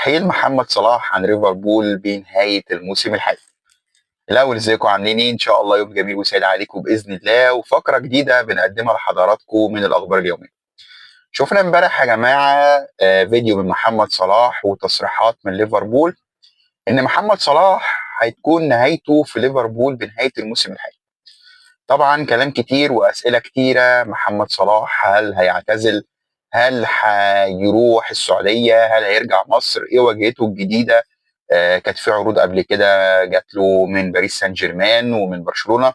رحيل محمد صلاح عن ليفربول بنهاية الموسم الحالي. الأول ازيكم عاملين ايه؟ إن شاء الله يوم جميل وسعيد عليكم بإذن الله، وفقرة جديدة بنقدمها لحضراتكم من الأخبار اليومية. شفنا امبارح يا جماعة فيديو من محمد صلاح وتصريحات من ليفربول إن محمد صلاح هتكون نهايته في ليفربول بنهاية الموسم الحالي. طبعا كلام كتير وأسئلة كتيرة. محمد صلاح هل هيعتزل؟ هل هيروح السعودية؟ هل هيرجع مصر؟ ايه واجهته الجديدة؟ كانت في عروض قبل كده جات له من باريس سان جيرمان ومن برشلونة.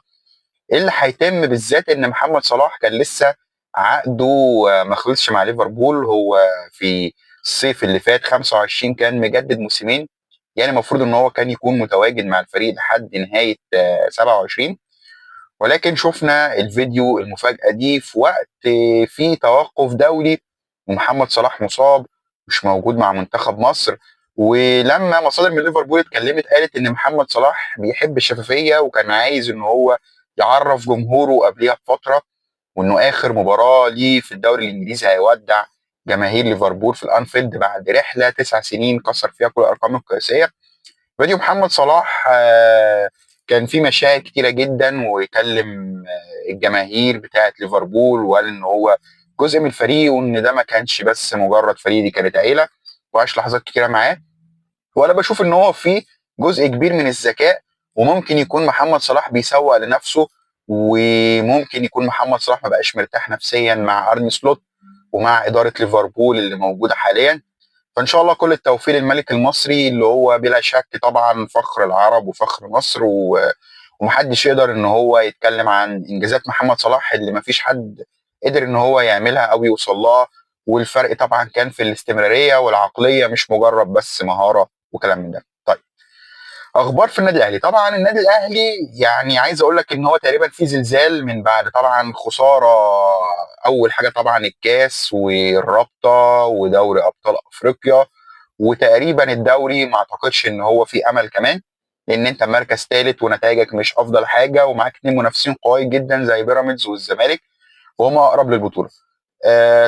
ايه اللي هيتم بالذات ان محمد صلاح كان لسه عقده ما خلصش مع ليفربول. هو في الصيف اللي فات 25 كان مجدد موسمين، يعني المفروض ان هو كان يكون متواجد مع الفريق لحد نهاية 27. ولكن شفنا الفيديو المفاجأة دي في وقت فيه توقف دولي ومحمد صلاح مصاب مش موجود مع منتخب مصر. ولما مصادر من ليفربول اتكلمت قالت ان محمد صلاح بيحب الشفافية وكان عايز ان هو يعرف جمهوره قبلها بفترة، وانه اخر مباراة ليه في الدوري الانجليزي هيودع جماهير ليفربول في الانفيلد بعد رحلة 9 سنين كسر فيها كل الارقام القياسية. فيديو محمد صلاح كان فيه مشاهد كتيرة جدا، ويكلم الجماهير بتاعة ليفربول وقال ان هو جزء من الفريق وان ده ما كانش بس مجرد فريق، دي كانت عيلة، وعاش لحظات كتيرة معاه. وانا بشوف ان هو فيه جزء كبير من الذكاء، وممكن يكون محمد صلاح بيسوق لنفسه، وممكن يكون محمد صلاح ما بقاش مرتاح نفسيا مع ارني سلوت ومع ادارة ليفربول اللي موجودة حاليا. فان شاء الله كل التوفيق للملك المصري اللي هو بلا شك طبعا فخر العرب وفخر مصر ومحدش يقدر ان هو يتكلم عن انجازات محمد صلاح اللي مفيش حد قدر ان هو يعملها او يوصل لها. والفرق طبعا كان في الاستمراريه والعقليه، مش مجرد بس مهاره وكلام من ده. طيب، اخبار في النادي الاهلي. طبعا النادي الاهلي يعني عايز اقول لك ان هو تقريبا في زلزال من بعد طبعا خساره. اول حاجه طبعا الكاس والرابطه ودوري ابطال افريقيا، وتقريبا الدوري ما اعتقدش ان هو في امل كمان، لان انت مركز ثالث ونتائجك مش افضل حاجه، ومعاك اتنين منافسين قوي جدا زي بيراميدز والزمالك وهم اقرب للبطوله.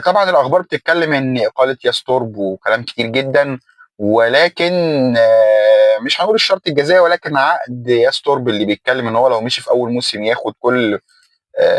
طبعا الاخبار بتتكلم ان اقاله ياستورب وكلام كتير جدا، ولكن مش هنقول الشرط الجزائي، ولكن عقد ياستورب اللي بيتكلم ان هو لو مشي في اول موسم ياخد كل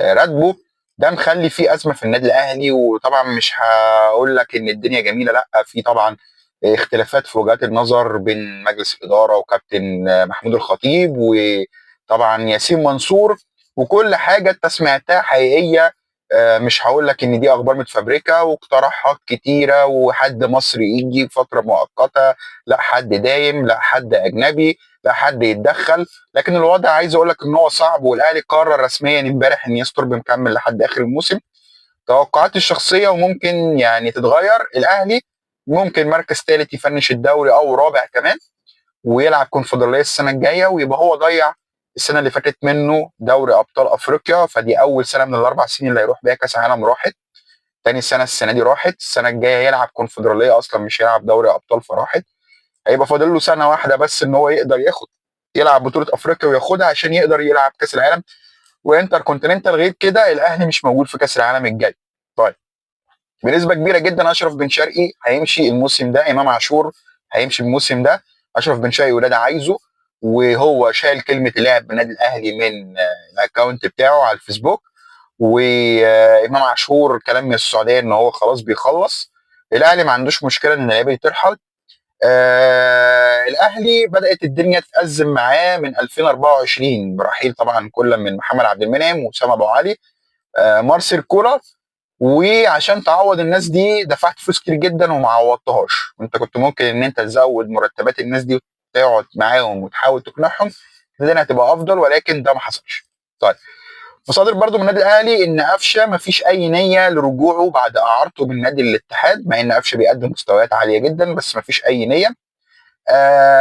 راتبه، ده مخلي في ازمه في النادي الاهلي. وطبعا مش هقول لك ان الدنيا جميله، لا، في طبعا اختلافات في وجهات النظر بين مجلس الاداره وكابتن محمود الخطيب وطبعا ياسين منصور، وكل حاجه انت سمعتها حقيقيه. مش هقول لك ان دي اخبار متفبركه، واقتراحات كتيره، وحد مصري يجي فتره مؤقته، لا حد دايم، لا حد اجنبي، لا حد يتدخل. لكن الوضع عايز اقول لك ان هو صعب، والاهلي قرر رسميا امبارح ان يستر مكمل لحد اخر الموسم. توقعاتي الشخصيه وممكن يعني تتغير، الاهلي ممكن مركز ثالث يفنش الدوري او رابع كمان، ويلعب كونفدراليه السنه الجايه، ويبقى هو ضيع السنه اللي فاتت منه دوري ابطال افريقيا. فدي اول سنه من الاربع سنين اللي هيروح بيها كاس عالم راحت. تاني سنه السنه دي راحت، السنه الجايه يلعب كونفدراليه اصلا مش هيلعب دوري ابطال فراحت. هيبقى فاضل له سنه واحده بس ان هو يقدر يلعب بطوله افريقيا وياخدها عشان يقدر يلعب كاس العالم وانتر كونتيننتال. غير كده الاهلي مش موجود في كاس العالم الجاي. طيب، بنسبه كبيره جدا اشرف بن شرقي هيمشي الموسم ده، امام عاشور هيمشي الموسم ده. اشرف بن شرقي ولاده عايزه، وهو شايل كلمه لاعب بالنادي الاهلي من الاكونت بتاعه على الفيسبوك. وامام عاشور كلام من السعوديه ان هو خلاص بيخلص. الاهلي ما عندوش مشكله ان اللعيبه ترحل. الاهلي بدات الدنيا تتازم معاه من 2024 برحيل طبعا كل من محمد عبد المنعم واسامه ابو علي، مارسيل كولر. وعشان تعوض الناس دي دفعت فلوس كتير جدا وما عوضتهاش، وانت كنت ممكن ان انت تزود مرتبات الناس دي وتقعد معاهم وتحاول تقنعهم الدنيا هتبقى افضل، ولكن ده ما حصلش. طيب، مصادر برضو من النادي الاهلي ان قفشه ما فيش اي نيه لرجوعه بعد اعارته من نادي الاتحاد، مع ان قفشه بيقدم مستويات عاليه جدا بس ما فيش اي نيه.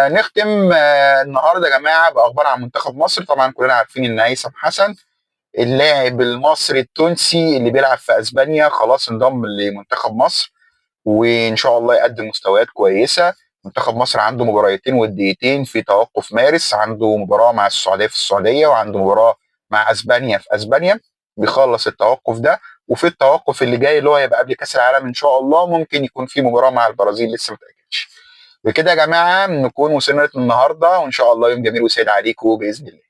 نختم النهارده يا جماعه باخبار عن منتخب مصر. طبعا كلنا عارفين ان هيثم حسن اللاعب المصري التونسي اللي بيلعب في اسبانيا خلاص انضم لمنتخب مصر، وان شاء الله يقدم مستويات كويسه. منتخب مصر عنده مباراتين وديتين في توقف مارس، عنده مباراه مع السعوديه في السعوديه، وعنده مباراه مع اسبانيا في اسبانيا. بيخلص التوقف ده، وفي التوقف اللي جاي اللي هو هيبقى قبل كاس العالم ان شاء الله ممكن يكون في مباراه مع البرازيل لسه ما اتاكدش. بكده يا جماعة نكون وصلنا للنهارده، وإن شاء الله يوم جميل وسعيد عليكم بإذن الله.